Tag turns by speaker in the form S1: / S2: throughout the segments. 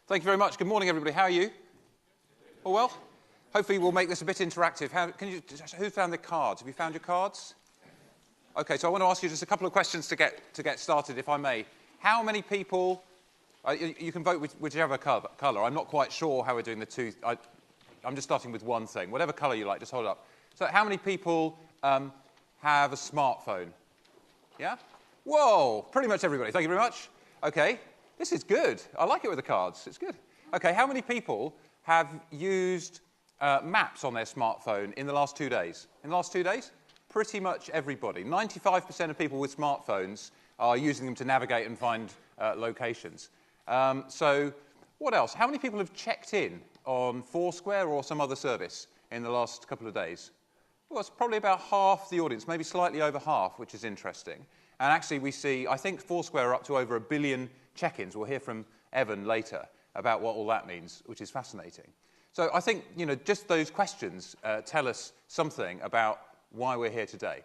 S1: Thank you very much. Good morning, everybody. How are you? All well? Hopefully we'll make this a bit interactive. Who found their cards? Have you found your cards? OK, so I want to ask you just a couple of questions to get started, if I may. How many people... you can vote with whichever colour. I'm not quite sure how we're doing the two. I'm just starting with one thing. Whatever colour you like, just hold it up. So how many people have a smartphone? Yeah? Whoa, pretty much everybody. Thank you very much. OK, this is good. I like it with the cards. It's good. OK, how many people have used maps on their smartphone in the last 2 days? In the last 2 days? Pretty much everybody. 95% of people with smartphones are using them to navigate and find locations. So what else? How many people have checked in on Foursquare or some other service in the last couple of days? Well, it's probably about half the audience, maybe slightly over half, which is interesting. And actually we see, I think Foursquare are up to over 1 billion check-ins. We'll hear from Evan later about what all that means, which is fascinating. So I think, just those questions tell us something about why we're here today.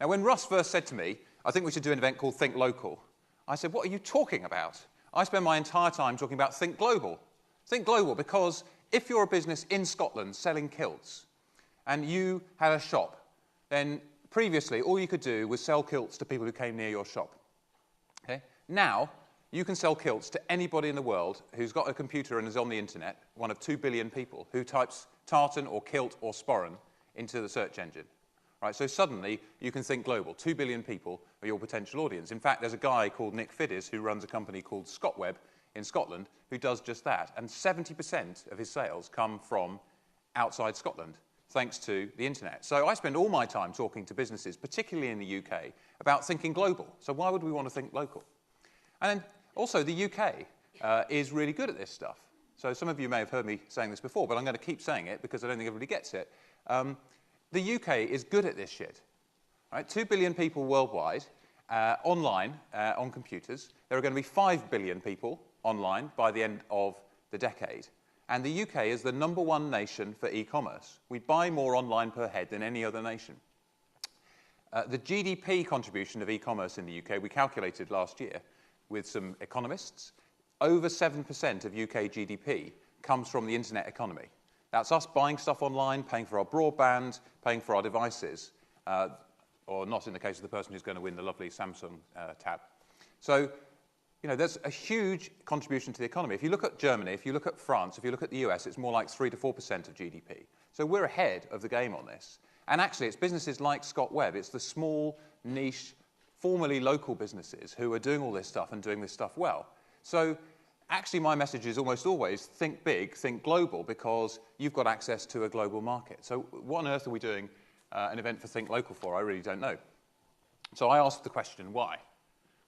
S1: Now, when Russ first said to me, I think we should do an event called Think Local, I said, what are you talking about? I spend my entire time talking about Think Global. Think Global because if you're a business in Scotland selling kilts and you had a shop, then previously all you could do was sell kilts to people who came near your shop. Okay? Now, you can sell kilts to anybody in the world who's got a computer and is on the internet, one of 2 billion people, who types tartan or kilt or sporran into the search engine. Right, so suddenly you can think global. 2 billion people are your potential audience. In fact, there's a guy called Nick Fiddis who runs a company called ScotWeb in Scotland who does just that. And 70% of his sales come from outside Scotland, thanks to the internet. So I spend all my time talking to businesses, particularly in the UK, about thinking global. So why would we want to think local? And then also the UK is really good at this stuff. So some of you may have heard me saying this before, but I'm going to keep saying it because I don't think everybody gets it. The UK is good at this shit. Right? 2 billion people worldwide, online, on computers. There are going to be 5 billion people online by the end of the decade. And the UK is the #1 nation for e-commerce. We buy more online per head than any other nation. The GDP contribution of e-commerce in the UK, we calculated last year with some economists, over 7% of UK GDP comes from the internet economy. That's us buying stuff online, paying for our broadband, paying for our devices, or not in the case of the person who's going to win the lovely Samsung tab. So, there's a huge contribution to the economy. If you look at Germany, if you look at France, if you look at the US, it's more like 3 to 4% of GDP. So we're ahead of the game on this. And actually, it's businesses like ScotWeb, it's the small, niche, formerly local businesses who are doing all this stuff and doing this stuff well. So actually, my message is almost always think big, think global, because you've got access to a global market. So what on earth are we doing an event for Think Local for? I really don't know. So I asked the question, why?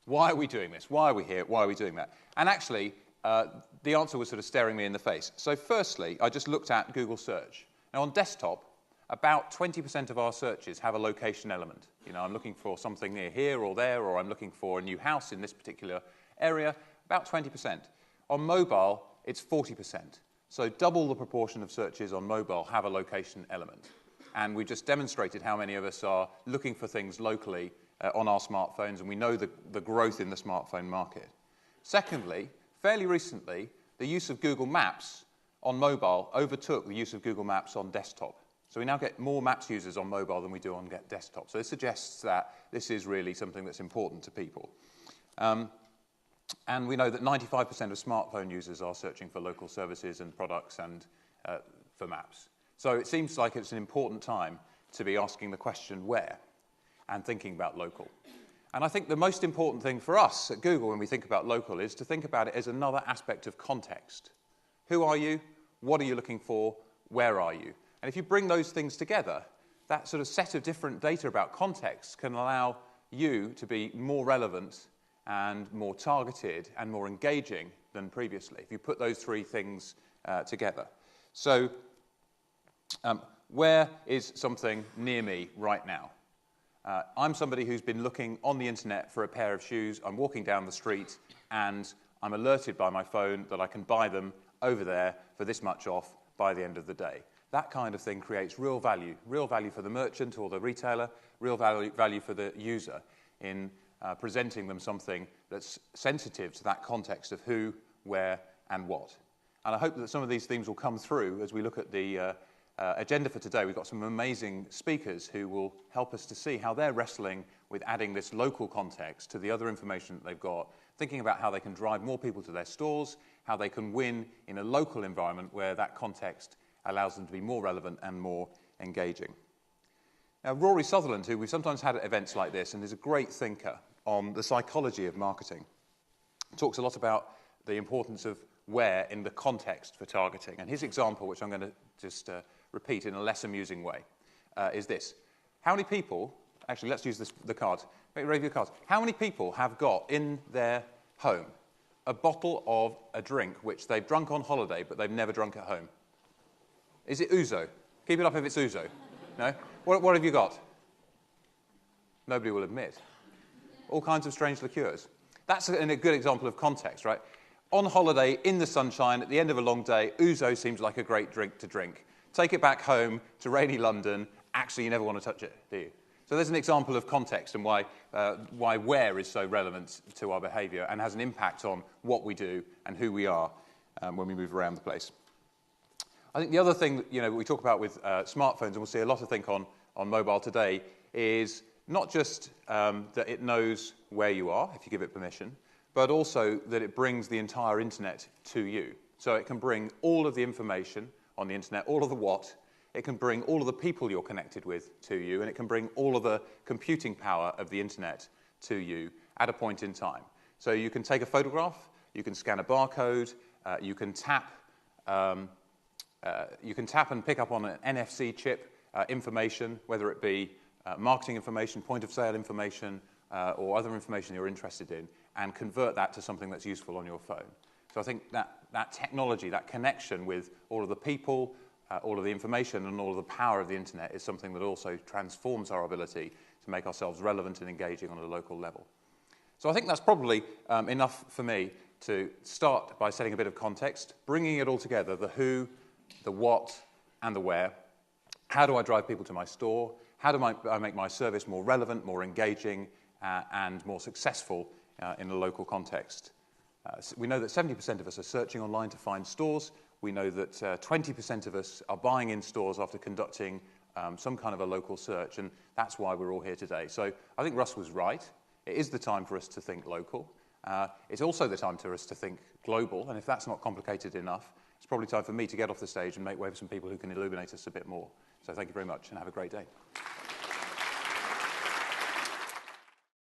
S1: Why are we doing this? Why are we here? Why are we doing that? And actually, the answer was sort of staring me in the face. So firstly, I just looked at Google search. Now, on desktop, about 20% of our searches have a location element. I'm looking for something near here or there, or I'm looking for a new house in this particular area, about 20%. On mobile, it's 40%. So double the proportion of searches on mobile have a location element. And we've just demonstrated how many of us are looking for things locally on our smartphones, and we know the growth in the smartphone market. Secondly, fairly recently, the use of Google Maps on mobile overtook the use of Google Maps on desktop. So we now get more Maps users on mobile than we do on desktop. So this suggests that this is really something that's important to people. And we know that 95% of smartphone users are searching for local services and products and for maps. So it seems like it's an important time to be asking the question where and thinking about local. And I think the most important thing for us at Google when we think about local is to think about it as another aspect of context. Who are you? What are you looking for? Where are you? And if you bring those things together, that sort of set of different data about context can allow you to be more relevant and more targeted and more engaging than previously, if you put those three things together. So where is something near me right now? I'm somebody who's been looking on the internet for a pair of shoes. I'm walking down the street and I'm alerted by my phone that I can buy them over there for this much off by the end of the day. That kind of thing creates real value for the merchant or the retailer, real value for the user in presenting them something that's sensitive to that context of who, where, and what. And I hope that some of these themes will come through as we look at the agenda for today. We've got some amazing speakers who will help us to see how they're wrestling with adding this local context to the other information that they've got, thinking about how they can drive more people to their stores, how they can win in a local environment where that context allows them to be more relevant and more engaging. Now, Rory Sutherland, who we've sometimes had at events like this and is a great thinker on the psychology of marketing, talks a lot about the importance of where in the context for targeting. And his example, which I'm going to just repeat in a less amusing way, is this. How many people, actually let's use the cards, raise your cards. How many people have got in their home a bottle of a drink which they've drunk on holiday but they've never drunk at home? Is it ouzo? Keep it up if it's ouzo. No? What have you got? Nobody will admit. All kinds of strange liqueurs. That's a good example of context, right? On holiday, in the sunshine, at the end of a long day, ouzo seems like a great drink to drink. Take it back home to rainy London, actually you never want to touch it, do you? So there's an example of context and why where is so relevant to our behaviour and has an impact on what we do and who we are when we move around the place. I think the other thing that we talk about with smartphones, and we'll see a lot of think on mobile today, is not just that it knows where you are, if you give it permission, but also that it brings the entire internet to you. So it can bring all of the information on the internet, all of the what, it can bring all of the people you're connected with to you, and it can bring all of the computing power of the internet to you at a point in time. So you can take a photograph, you can scan a barcode, you can tap and pick up on an NFC chip information, whether it be marketing information, point of sale information, or other information you're interested in, and convert that to something that's useful on your phone. So I think that technology, that connection with all of the people, all of the information, and all of the power of the internet is something that also transforms our ability to make ourselves relevant and engaging on a local level. So I think that's probably enough for me to start by setting a bit of context, bringing it all together, the who, the what, and the where. How do I drive people to my store? How do I make my service more relevant, more engaging, and more successful in a local context? We know that 70% of us are searching online to find stores. We know that 20% of us are buying in stores after conducting some kind of a local search, and that's why we're all here today. So I think Russ was right. It is the time for us to think local. It's also the time for us to think global, and if that's not complicated enough, it's probably time for me to get off the stage and make way for some people who can illuminate us a bit more. So thank you very much, and have a great day.